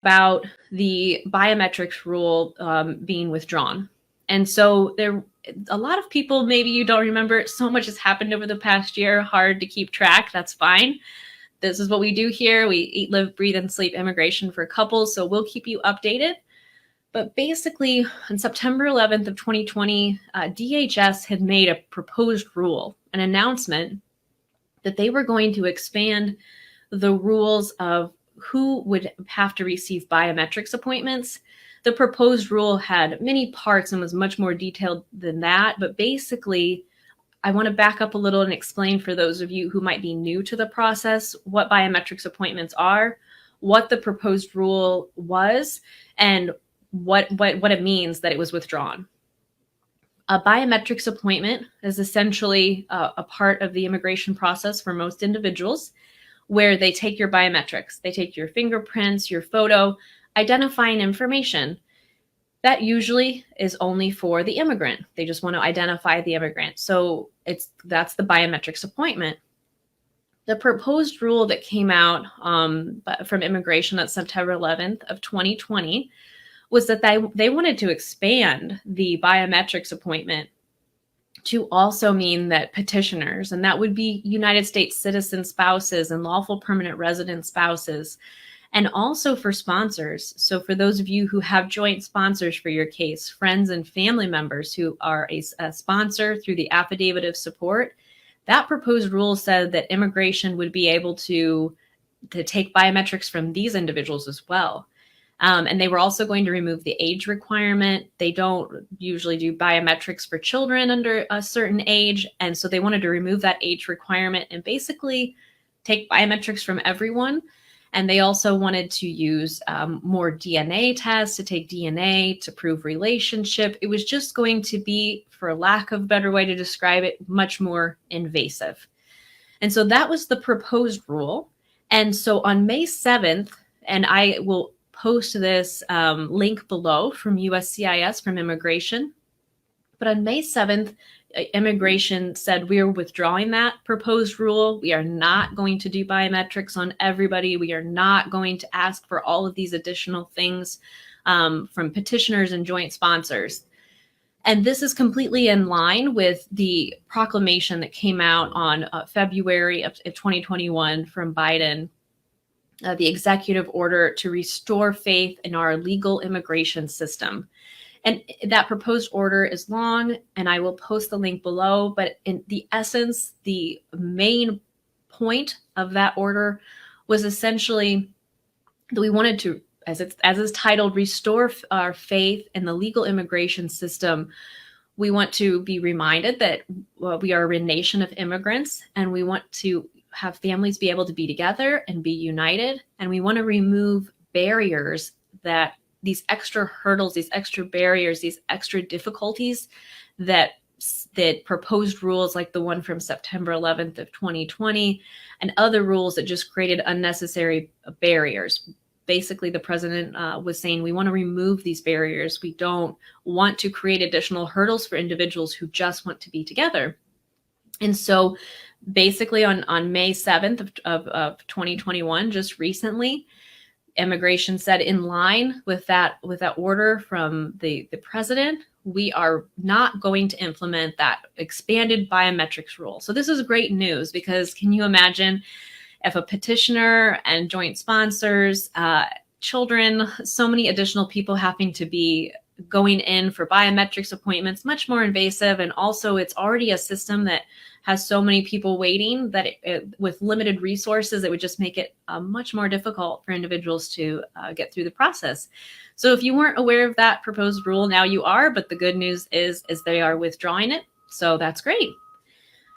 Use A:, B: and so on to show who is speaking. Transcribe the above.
A: about the biometrics rule being withdrawn. And so a lot of people, maybe you don't remember, so much has happened over the past year, hard to keep track. That's fine. This is what we do here. We eat, live, breathe, and sleep immigration for couples. So we'll keep you updated. But basically, on September 11th of 2020, DHS had made a proposed rule, an announcement that they were going to expand the rules of who would have to receive biometrics appointments. The proposed rule had many parts and was much more detailed than that. But basically, I want to back up a little and explain for those of you who might be new to the process what biometrics appointments are, what the proposed rule was, and what it means that it was withdrawn. A biometrics appointment is essentially a part of the immigration process for most individuals, where they take your biometrics. They take your fingerprints, your photo, identifying information. That usually is only for the immigrant. They just want to identify the immigrant. So that's the biometrics appointment. The proposed rule that came out from immigration on September 11th of 2020 was that they wanted to expand the biometrics appointment to also mean that petitioners, and that would be United States citizen spouses and lawful permanent resident spouses, and also for sponsors. So for those of you who have joint sponsors for your case, friends and family members who are a sponsor through the affidavit of support, that proposed rule said that immigration would be able to take biometrics from these individuals as well. And they were also going to remove the age requirement. They don't usually do biometrics for children under a certain age. And so they wanted to remove that age requirement and basically take biometrics from everyone. And they also wanted to use more DNA tests, to take DNA to prove relationship. It was just going to be, for lack of a better way to describe it, much more invasive. And so that was the proposed rule. And so on May 7th, and I will post this link below from USCIS, from immigration. But on May 7th, immigration said we are withdrawing that proposed rule. We are not going to do biometrics on everybody. We are not going to ask for all of these additional things from petitioners and joint sponsors. And this is completely in line with the proclamation that came out on February of 2021 from Biden, the executive order to restore faith in our legal immigration system. And that proposed order is long, and I will post the link below. But in the essence, the main point of that order was essentially that we wanted to, as it's titled, restore our faith in the legal immigration system. We want to be reminded that we are a nation of immigrants, and we want to have families be able to be together and be united. And we want to remove barriers, that these extra hurdles, these extra barriers, these extra difficulties that proposed rules like the one from September 11th of 2020 and other rules that just created unnecessary barriers. Basically, the president was saying we want to remove these barriers. We don't want to create additional hurdles for individuals who just want to be together. And so basically on May 7th of 2021, just recently, immigration said, in line with that order from the president, we are not going to implement that expanded biometrics rule. So this is great news, because can you imagine if a petitioner and joint sponsors, children, so many additional people having to be going in for biometrics appointments, much more invasive. And also it's already a system that has so many people waiting that with limited resources, it would just make it much more difficult for individuals to get through the process. So if you weren't aware of that proposed rule, now you are, but the good news is they are withdrawing it. So that's great.